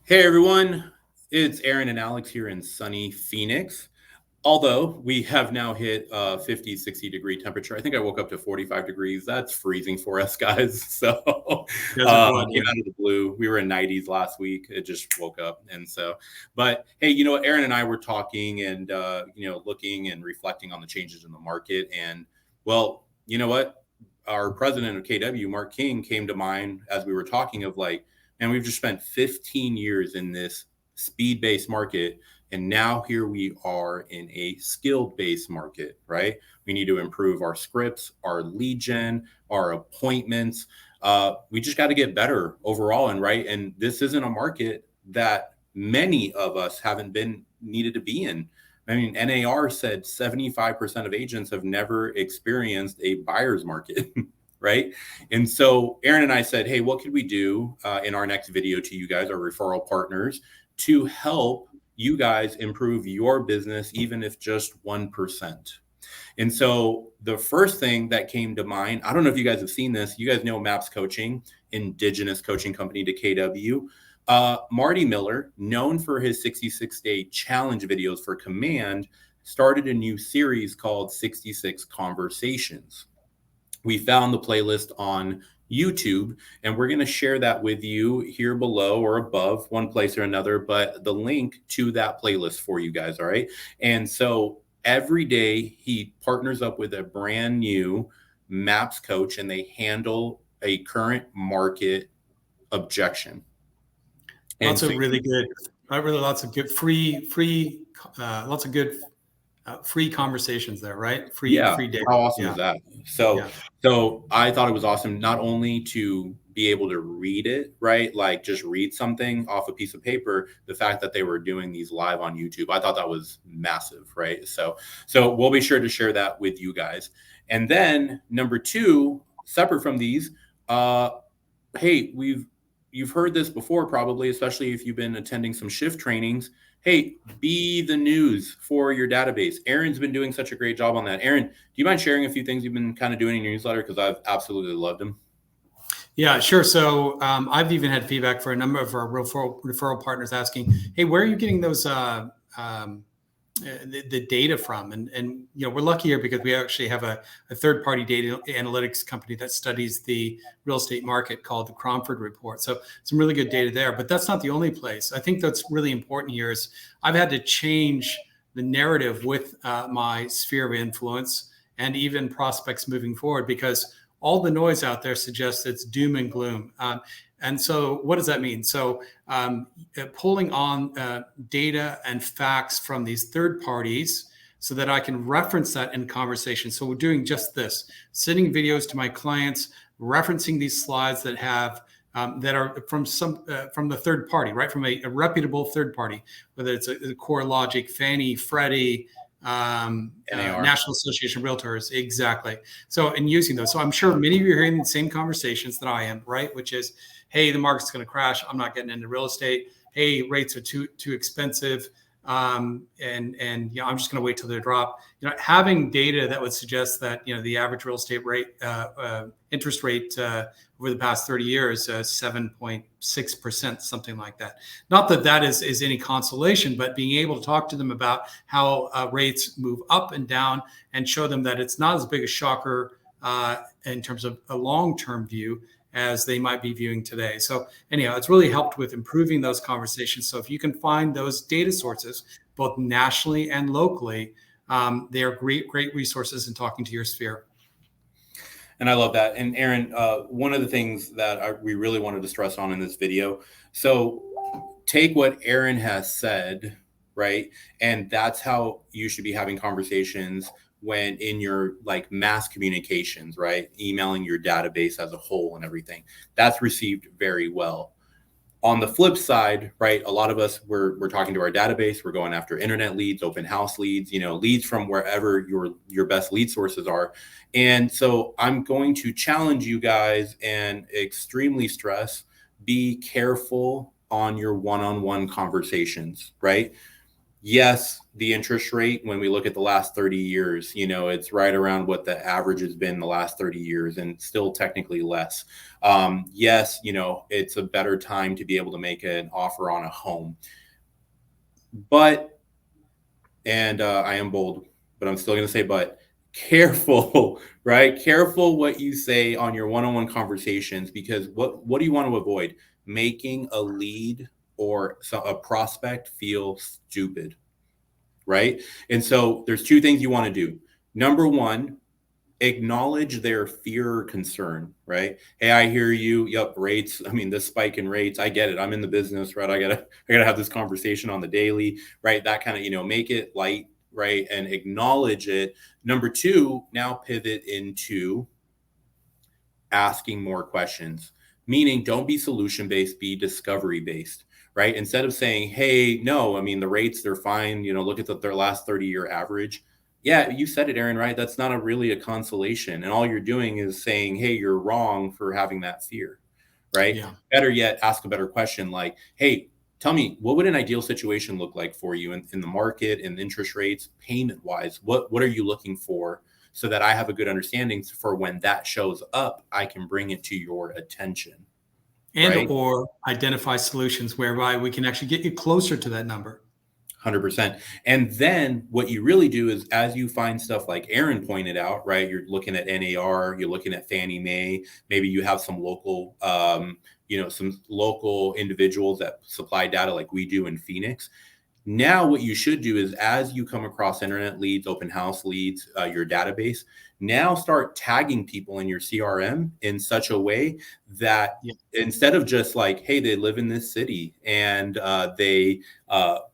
Hey everyone, it's Aaron and Alex here in sunny Phoenix. Although we have now hit 50, 60 degree temperature. I think I woke up to 45 degrees. That's freezing for us guys. So Desert blood, came out of the blue. We were in 90s last week. It just woke up. And so, but hey, you know what? Aaron and I were talking and, looking and reflecting on the changes in the market. And well, you know what? Our president of KW, Mark King, came to mind as we were talking of like, and we've just spent 15 years in this speed-based market. And now here we are in a skill-based market, right? We need to improve our scripts, our lead gen, our appointments. We just got to get better overall. And right. And this isn't a market that many of us haven't been needed to be in. I mean, NAR said 75% of agents have never experienced a buyer's market. Right. And so Aaron and I said, hey, what could we do in our next video to you guys, our referral partners, to help you guys improve your business, even if just 1%. And so the first thing that came to mind, I don't know if you guys have seen this. You guys know Maps Coaching, indigenous coaching company to KW. Marty Miller, known for his 66-day challenge videos for Command, started a new series called 66 Conversations. We found the playlist on YouTube, and we're going to share that with you here below or above, one place or another, but the link to that playlist for you guys. All right. And so every day he partners up with a brand new Maps coach, and they handle a current market objection. And lots of good free conversations there, right? Free data. How awesome is that? So I thought it was awesome not only to be able to read it, right? Like just read something off a piece of paper, the fact that they were doing these live on YouTube, I thought that was massive, right? So we'll be sure to share that with you guys. And then number two, separate from these, hey, you've heard this before, probably, especially if you've been attending some shift trainings. Hey, be the news for your database. Aaron's been doing such a great job on that. Aaron, do you mind sharing a few things you've been kind of doing in your newsletter? Because I've absolutely loved them. Yeah, sure. So I've even had feedback for a number of our referral partners asking, hey, where are you getting those the data from? And we're lucky here because we actually have a third-party data analytics company that studies the real estate market called the Cromford Report. So some really good data there, but that's not the only place. I think that's really important here is I've had to change the narrative with my sphere of influence and even prospects moving forward, because all the noise out there suggests it's doom and gloom. And so what does that mean? So pulling on data and facts from these third parties so that I can reference that in conversation. So we're doing just this, sending videos to my clients, referencing these slides that have that are from the third party, right? From a reputable third party, whether it's a CoreLogic, Fannie, Freddie, National Association of Realtors. Exactly. So in using those, so I'm sure many of you are hearing the same conversations that I am, right? Which is, hey, the market's going to crash. I'm not getting into real estate. Hey, rates are too expensive. And I'm just going to wait till they drop. Having data that would suggest that the average real estate rate, interest rate over the past 30 years, 7.6%, something like that. Not that is any consolation, but being able to talk to them about how rates move up and down and show them that it's not as big a shocker in terms of a long-term view as they might be viewing today. So anyhow, it's really helped with improving those conversations. So if you can find those data sources, both nationally and locally, they are great resources in talking to your sphere. And I love that. And Aaron, one of the things that we really wanted to stress on in this video, so take what Aaron has said, right? And that's how you should be having conversations when in your like mass communications, right? Emailing your database as a whole and everything. That's received very well. On the flip side, right, a lot of us, we're talking to our database, we're going after internet leads, open house leads, leads from wherever your best lead sources are. And so I'm going to challenge you guys and extremely stress, be careful on your one-on-one conversations, right? Yes, the interest rate, when we look at the last 30 years, it's right around what the average has been the last 30 years and still technically less. Yes, it's a better time to be able to make an offer on a home. But, and I am bold, but I'm still going to say, but careful, right? Careful what you say on your one-on-one conversations, because what do you want to avoid? Making a lead or a prospect feel stupid, right? And so there's two things you want to do. Number one, acknowledge their fear or concern, right? Hey, I hear you. Yep, rates. I mean, this spike in rates, I get it. I'm in the business, right? I gotta have this conversation on the daily, right? That kind of, make it light, right? And acknowledge it. Number two, now pivot into asking more questions, meaning don't be solution based, be discovery based, right? Instead of saying, hey, no, I mean, the rates, they're fine, look at their last 30-year average. Yeah, you said it, Aaron, right? That's not really a consolation. And all you're doing is saying, hey, you're wrong for having that fear, right? Yeah. Better yet, ask a better question like, hey, tell me, what would an ideal situation look like for you in the market and interest rates, payment wise? What are you looking for, so that I have a good understanding for when that shows up, I can bring it to your attention. And Right? or identify solutions whereby we can actually get you closer to that number. 100%. And then what you really do is, as you find stuff like Aaron pointed out, right? You're looking at NAR, you're looking at Fannie Mae, maybe you have some local, some local individuals that supply data like we do in Phoenix. Now, what you should do is, as you come across internet leads, open house leads, your database, now start tagging people in your CRM in such a way that instead of just like, hey, they live in this city and they bought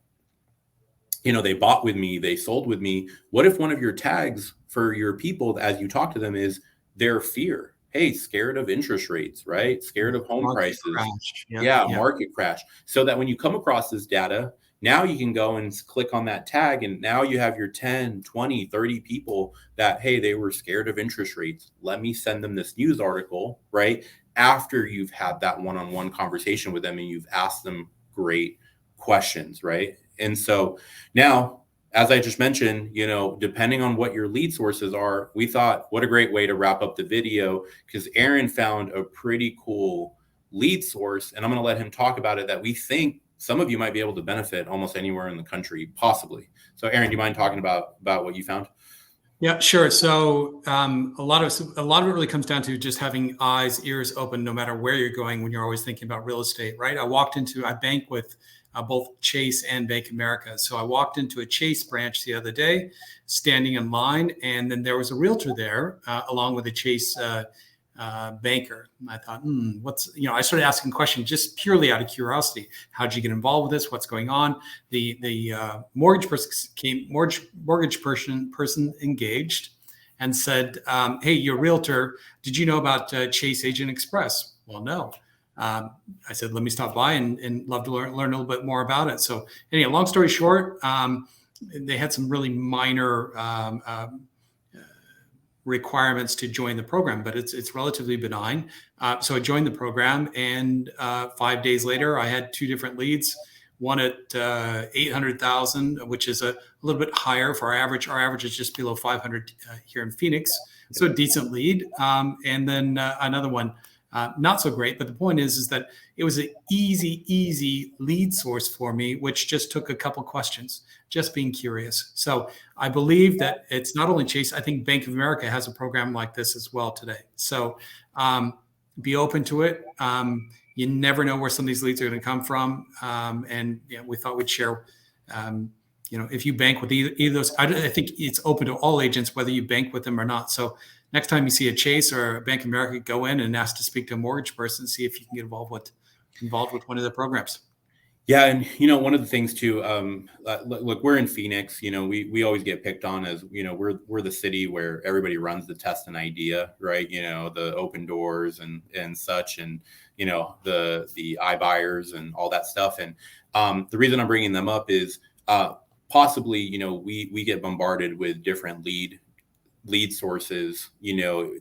with me, they sold with me. What if one of your tags for your people as you talk to them is their fear? Hey, scared of interest rates, right? Scared of home Market prices. crash. Yeah, market crash. So that when you come across this data, now you can go and click on that tag, and now you have your 10, 20, 30 people that, hey, they were scared of interest rates. Let me send them this news article, right? After you've had that one-on-one conversation with them and you've asked them great questions, right? And so now, as I just mentioned, depending on what your lead sources are, we thought, what a great way to wrap up the video, because Aaron found a pretty cool lead source, and I'm going to let him talk about it, that we think some of you might be able to benefit almost anywhere in the country, possibly. So Aaron, do you mind talking about what you found? Yeah, sure. So a lot of it really comes down to just having eyes, ears open, no matter where you're going, when you're always thinking about real estate, right? I bank with both Chase and Bank of America. So I walked into a Chase branch the other day, standing in line, and then there was a realtor there along with a Chase banker. And I thought, I started asking questions just purely out of curiosity. How'd you get involved with this? What's going on? The mortgage person engaged and said, hey, you're a realtor. Did you know about Chase Agent Express? Well, no. I said, let me stop by and love to learn a little bit more about it. So anyway, long story short, they had some really minor requirements to join the program, but it's relatively benign. So I joined the program, and 5 days later, I had two different leads. One at 800,000, which is a little bit higher for our average. Our average is just below 500 here in Phoenix, so a decent lead. And then another one, not so great. But the point is that it was an easy lead source for me, which just took a couple questions, just being curious. So I believe that it's not only Chase. I think Bank of America has a program like this as well today. So be open to it. You never know where some of these leads are going to come from. And we thought we'd share, if you bank with either of those, I think it's open to all agents, whether you bank with them or not. So next time you see a Chase or a Bank of America, go in and ask to speak to a mortgage person, see if you can get involved with one of their programs. Yeah. And, one of the things too, look, we're in Phoenix, we always get picked on as, we're the city where everybody runs the test and idea, right? The open doors and such, and, the iBuyers and all that stuff. And the reason I'm bringing them up is possibly, we get bombarded with different lead lead sources,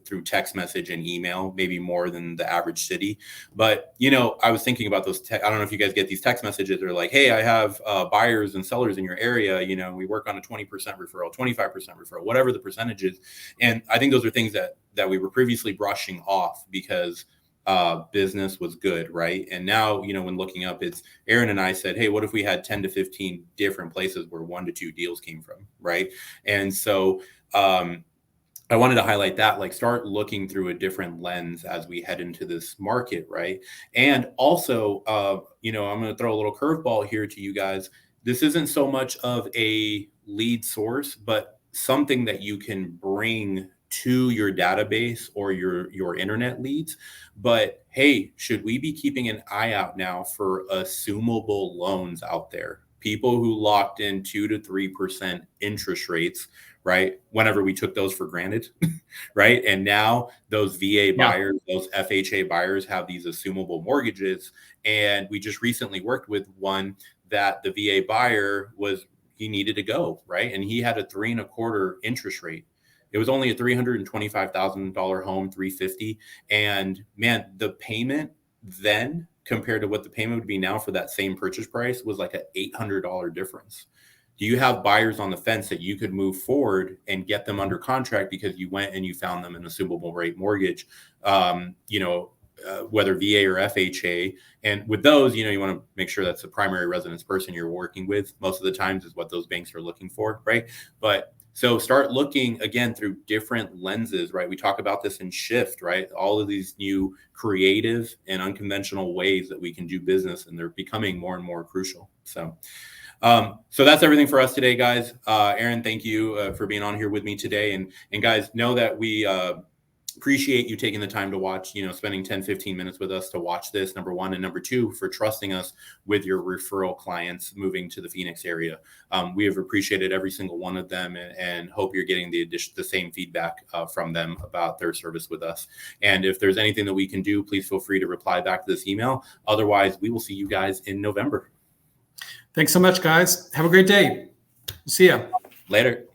through text message and email, maybe more than the average city. But, I was thinking about those. I don't know if you guys get these text messages. They're like, hey, I have buyers and sellers in your area. We work on a 20% referral, 25% referral, whatever the percentage is. And I think those are things that we were previously brushing off because business was good, right? And now, when looking up, it's Aaron and I said, hey, what if we had 10 to 15 different places where 1 to 2 deals came from, right? And so I wanted to highlight that, like, start looking through a different lens as we head into this market, right? And also, I'm going to throw a little curveball here to you guys. This isn't so much of a lead source, but something that you can bring to your database or your internet leads. But hey, should we be keeping an eye out now for assumable loans out there? People who locked in 2 to 3% interest rates, right? Whenever we took those for granted, right? And now those VA buyers, those FHA buyers have these assumable mortgages. And we just recently worked with one that the VA buyer he needed to go, right? And he had a 3.25% interest rate. It was only a $325,000 home, $350,000. And man, the payment then compared to what the payment would be now for that same purchase price was like an $800 difference. Do you have buyers on the fence that you could move forward and get them under contract because you went and you found them an assumable rate mortgage, whether VA or FHA? And with those, you want to make sure that's the primary residence person you're working with. Most of the times is what those banks are looking for, right? But so start looking again through different lenses, right? We talk about this in Shift, right? All of these new creative and unconventional ways that we can do business, and they're becoming more and more crucial. So that's everything for us today, guys. Aaron, thank you for being on here with me today. And guys, know that we appreciate you taking the time to watch, spending 10, 15 minutes with us to watch this, number one. And number two, for trusting us with your referral clients moving to the Phoenix area. We have appreciated every single one of them and hope you're getting the same feedback from them about their service with us. And if there's anything that we can do, please feel free to reply back to this email. Otherwise, we will see you guys in November. Thanks so much, guys. Have a great day. See ya. Later.